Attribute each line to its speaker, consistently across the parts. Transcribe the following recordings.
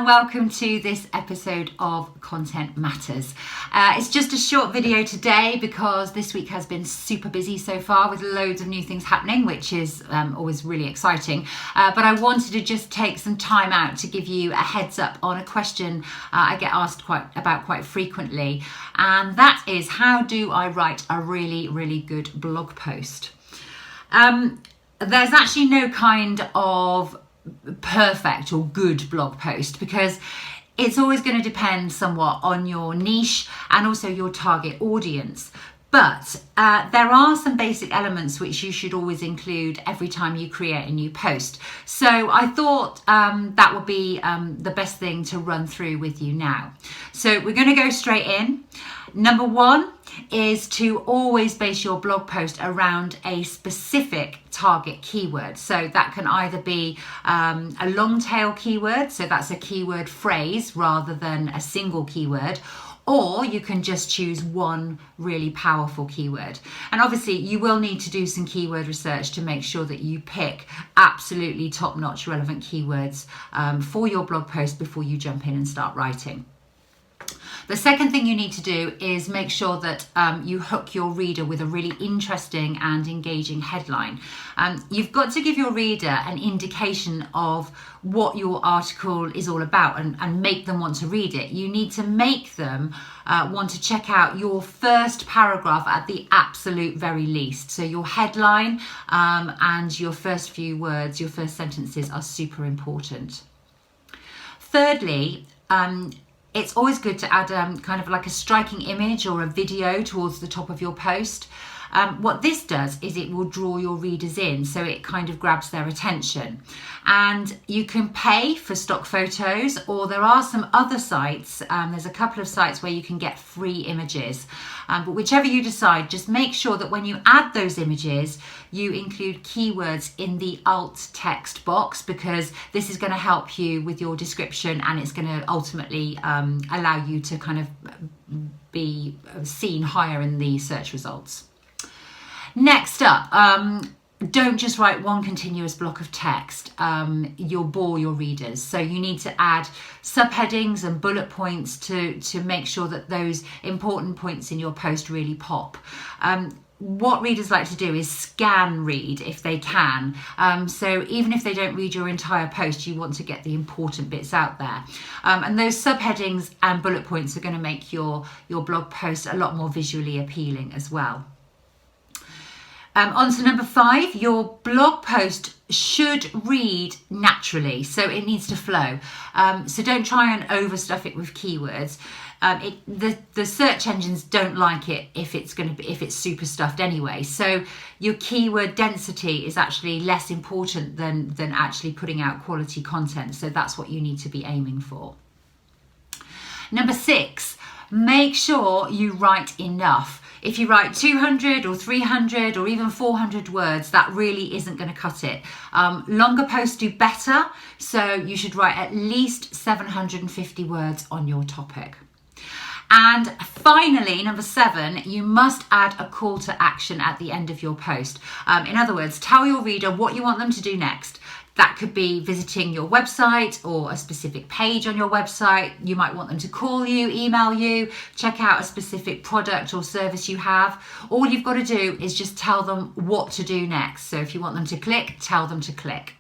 Speaker 1: welcome to this episode of Content Matters. It's just a short video today because this week has been super busy so far with loads of new things happening, which is always really exciting. But I wanted to just take some time out to give you a heads up on a question I get asked quite frequently, and that is, how do I write a really good blog post? There's actually no kind of perfect or good blog post, because it's always going to depend somewhat on your niche and also your target audience. But there are some basic elements which you should always include every time you create a new post. So I thought that would be the best thing to run through with you now. So we're going to go straight in. Number one is to always base your blog post around a specific target keyword. So that can either be a long tail keyword, so that's a keyword phrase rather than a single keyword, or you can just choose one really powerful keyword. And obviously you will need to do some keyword research to make sure that you pick absolutely top-notch relevant keywords for your blog post before you jump in and start writing. The second thing you need to do is make sure that you hook your reader with a really interesting and engaging headline. You've got to give your reader an indication of what your article is all about and make them want to read it. You need to make them want to check out your first paragraph at the absolute very least. So your headline and your first few words, your first sentences are super important. Thirdly, it's always good to add kind of like a striking image or a video towards the top of your post. What this does is it will draw your readers in, so it kind of grabs their attention. And you can pay for stock photos, or there are some other sites, there's a couple of sites where you can get free images. But whichever you decide, just make sure that when you add those images, you include keywords in the alt text box, because this is going to help you with your description, and it's going to ultimately allow you to kind of be seen higher in the search results. Next up, don't just write one continuous block of text. You'll bore your readers. So you need to add subheadings and bullet points to make sure that those important points in your post really pop. What readers like to do is scan read if they can. So even if they don't read your entire post, you want to get the important bits out there. And those subheadings and bullet points are going to make your blog post a lot more visually appealing as well. On to number 5, your blog post should read naturally, so it needs to flow. So don't try and overstuff it with keywords. The search engines don't like it if it's super stuffed anyway. So your keyword density is actually less important than actually putting out quality content. So that's what you need to be aiming for. Number 6, make sure you write enough. If you write 200 or 300 or even 400 words, that really isn't going to cut it. Longer posts do better, so you should write at least 750 words on your topic. And finally, number 7, you must add a call to action at the end of your post. In other words, tell your reader what you want them to do next. That could be visiting your website or a specific page on your website. You might want them to call you, email you, check out a specific product or service you have. All you've got to do is just tell them what to do next. So if you want them to click, tell them to click.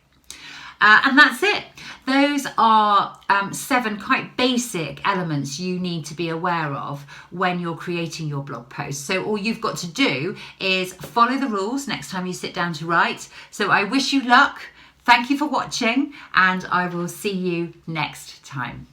Speaker 1: And that's it. Those are 7 quite basic elements you need to be aware of when you're creating your blog post. So all you've got to do is follow the rules next time you sit down to write. So I wish you luck. Thank you for watching, and I will see you next time.